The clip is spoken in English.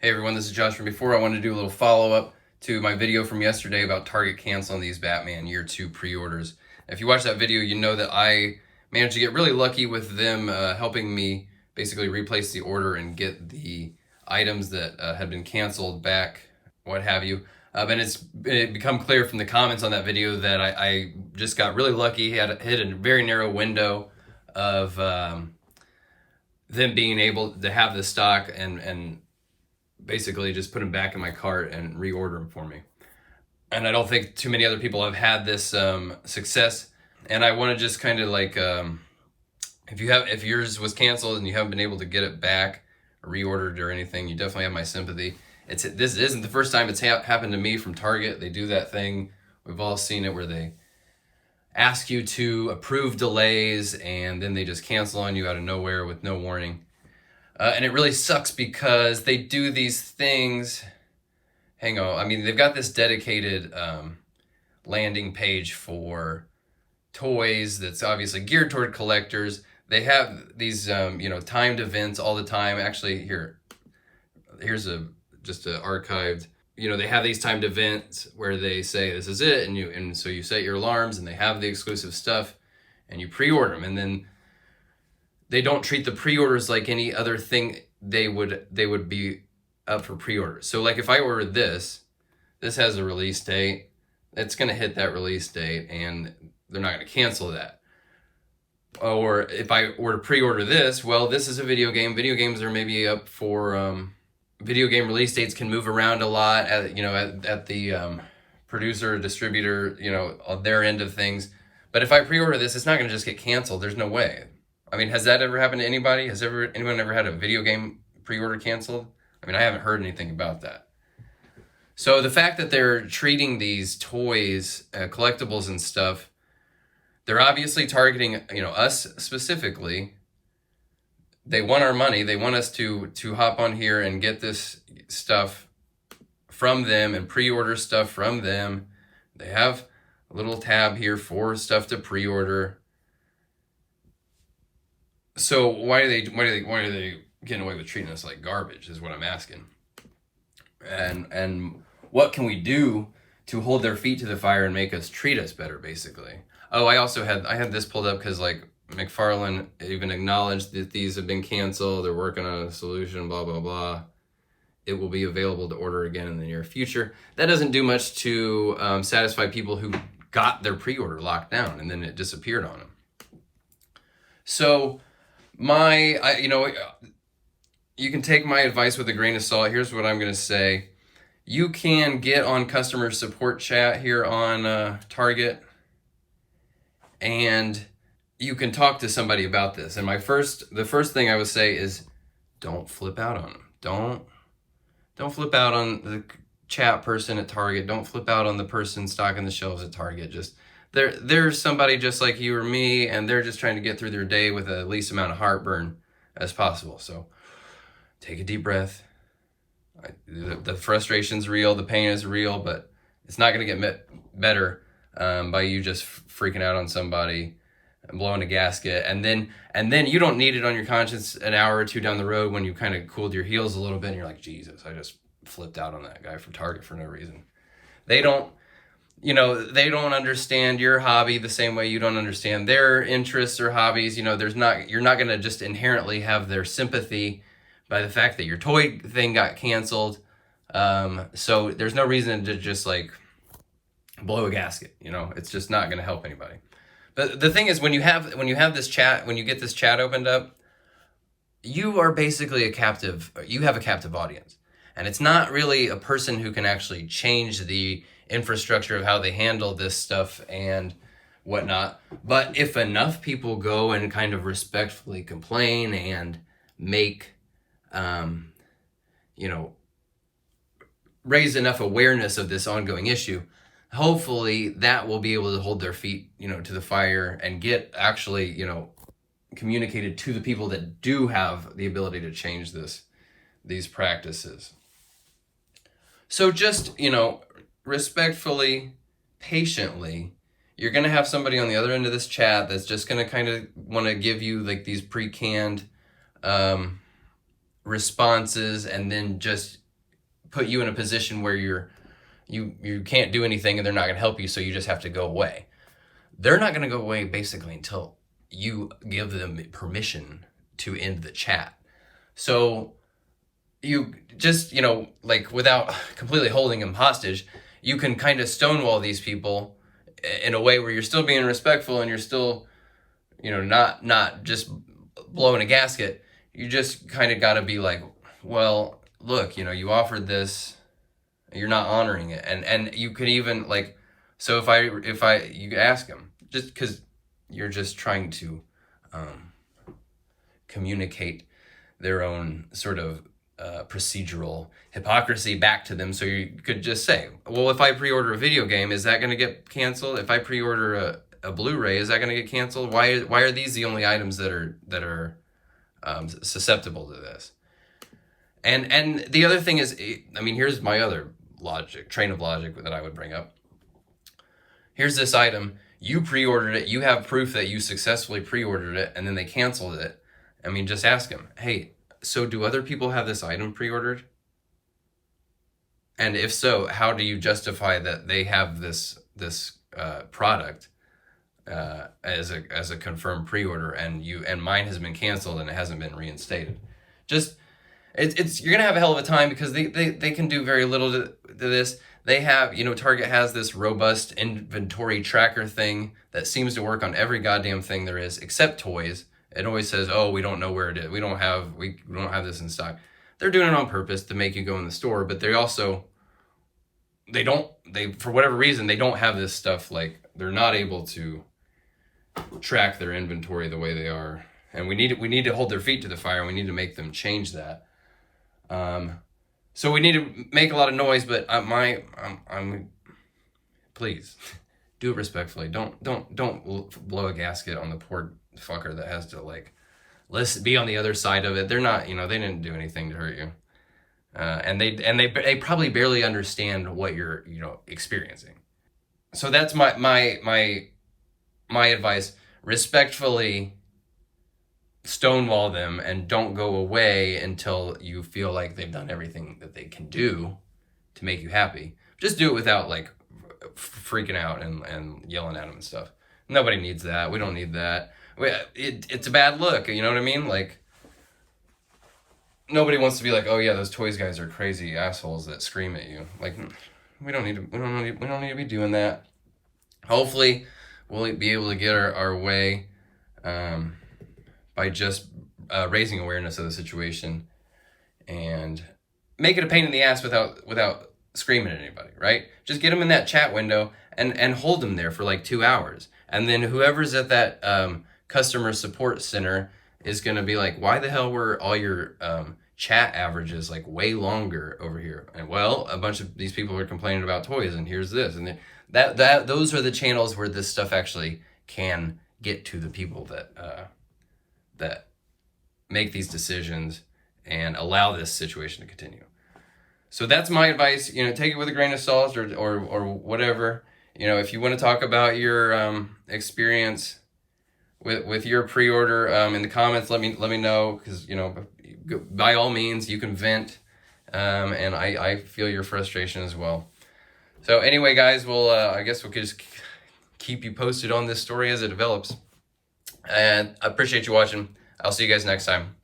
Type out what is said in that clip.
Hey everyone, this is Josh from before. I wanted to do a little follow-up to my video from yesterday about Target canceling these Batman Year 2 pre-orders. If you watched that video, you know that I managed to get really lucky with them helping me basically replace the order and get the items that had been canceled back, what have you. And it's become clear from the comments on that video that I just got really lucky, hit a very narrow window of them being able to have the stock and basically just put them back in my cart and reorder them for me. And I don't think too many other people have had this success. And I want to just kind of like, if yours was canceled and you haven't been able to get it back, or reordered or anything, you definitely have my sympathy. This isn't the first time it's happened to me from Target. They do that thing, we've all seen it, where they ask you to approve delays and then they just cancel on you out of nowhere with no warning. And it really sucks because they do these things. Hang on, I mean, they've got this dedicated landing page for toys that's obviously geared toward collectors. They have these, timed events all the time. Actually, here's just a archived. They have these timed events where they say this is it, and so you set your alarms, and they have the exclusive stuff, and you pre-order them, and then they don't treat the pre-orders like any other thing they would be up for pre-orders. So like if I order this has a release date, it's gonna hit that release date and they're not gonna cancel that. Or if I were to pre-order this, well, this is a video game. Video games are maybe up for, video game release dates can move around a lot at the producer, distributor, on their end of things. But if I pre-order this, it's not gonna just get canceled. There's no way. I mean, has that ever happened to anybody? Has anyone ever had a video game pre-order canceled? I mean, I haven't heard anything about that. So the fact that they're treating these toys, collectibles and stuff, they're obviously targeting, us specifically. They want our money. They want us to hop on here and get this stuff from them and pre-order stuff from them. They have a little tab here for stuff to pre-order. So why are they getting away with treating us like garbage is what I'm asking. And what can we do to hold their feet to the fire and make us treat us better, basically? Oh, I had this pulled up because like McFarlane even acknowledged that these have been canceled. They're working on a solution, blah, blah, blah. It will be available to order again in the near future. That doesn't do much to satisfy people who got their pre-order locked down and then it disappeared on them. So you can take my advice with a grain of salt. Here's what I'm going to say. You can get on customer support chat here on Target, and you can talk to somebody about this. And the first thing I would say is don't flip out on them. Don't flip out on the chat person at Target. Don't flip out on the person stocking the shelves at Target. Just there's somebody just like you or me, and they're just trying to get through their day with the least amount of heartburn as possible. So take a deep breath. The frustration's real, the pain is real, but it's not going to get better by you just freaking out on somebody and blowing a gasket. And then you don't need it on your conscience an hour or two down the road when you kind of cooled your heels a little bit and you're like, Jesus, I just flipped out on that guy from Target for no reason. They don't understand your hobby the same way you don't understand their interests or hobbies. You're not going to just inherently have their sympathy by the fact that your toy thing got canceled. So there's no reason to just like blow a gasket. It's just not going to help anybody. But the thing is, when you have this chat, when you get this chat opened up, you are basically you have a captive audience. And it's not really a person who can actually change the infrastructure of how they handle this stuff and whatnot. But if enough people go and kind of respectfully complain and make, raise enough awareness of this ongoing issue, hopefully that will be able to hold their feet, to the fire and get actually, communicated to the people that do have the ability to change these practices. So just, respectfully, patiently, you're going to have somebody on the other end of this chat that's just going to kind of want to give you like these pre-canned responses and then just put you in a position where you can't do anything and they're not going to help you, so you just have to go away. They're not going to go away basically until you give them permission to end the chat. So you just, like without completely holding them hostage, you can kind of stonewall these people in a way where you're still being respectful and you're still, not just blowing a gasket. You just kind of got to be like, well, look, you offered this, you're not honoring it. And you could even like, so if you ask them, just because you're just trying to communicate their own sort of procedural hypocrisy back to them. So you could just say, well, if I pre-order a video game, is that going to get canceled? If I pre-order a Blu-ray, is that going to get canceled? Why are these the only items that are susceptible to this? And the other thing is, here's my other train of logic that I would bring up. Here's this item, you pre-ordered it, you have proof that you successfully pre-ordered it, and then they canceled it. Just ask them, hey, so do other people have this item pre-ordered? And if so, how do you justify that they have this product as a confirmed pre-order, and mine has been canceled and it hasn't been reinstated? Just you're gonna have a hell of a time, because they can do very little to this. They have, Target has this robust inventory tracker thing that seems to work on every goddamn thing there is, except toys. It always says, oh, we don't know where it is. We don't have this in stock. They're doing it on purpose to make you go in the store, but they for whatever reason, they don't have this stuff. Like, they're not able to track their inventory the way they are. And we need to hold their feet to the fire, and we need to make them change that. So we need to make a lot of noise, but please do it respectfully. Don't blow a gasket on the poor fucker that has to be on the other side of it. They're not, they didn't do anything to hurt you. And they probably barely understand what you're, experiencing. So that's my advice. Respectfully stonewall them, and don't go away until you feel like they've done everything that they can do to make you happy. Just do it without freaking out and yelling at them and stuff. Nobody needs that. We don't need that. It's a bad look. You know what I mean? Nobody wants to be like, oh yeah, those toys guys are crazy assholes that scream at you. We don't need to be doing that. Hopefully, we'll be able to get our way by just raising awareness of the situation and make it a pain in the ass without screaming at anybody, right? Just get them in that chat window and hold them there for 2 hours. And then whoever's at that customer support center is going to be like, why the hell were all your chat averages way longer over here? And well, a bunch of these people are complaining about toys, and here's this. And those are the channels where this stuff actually can get to the people that make these decisions and allow this situation to continue. So that's my advice. Take it with a grain of salt or whatever. If you want to talk about your experience with your pre-order in the comments, let me know, because by all means you can vent, and I feel your frustration as well. So anyway, guys, I guess we'll just keep you posted on this story as it develops. And I appreciate you watching. I'll see you guys next time.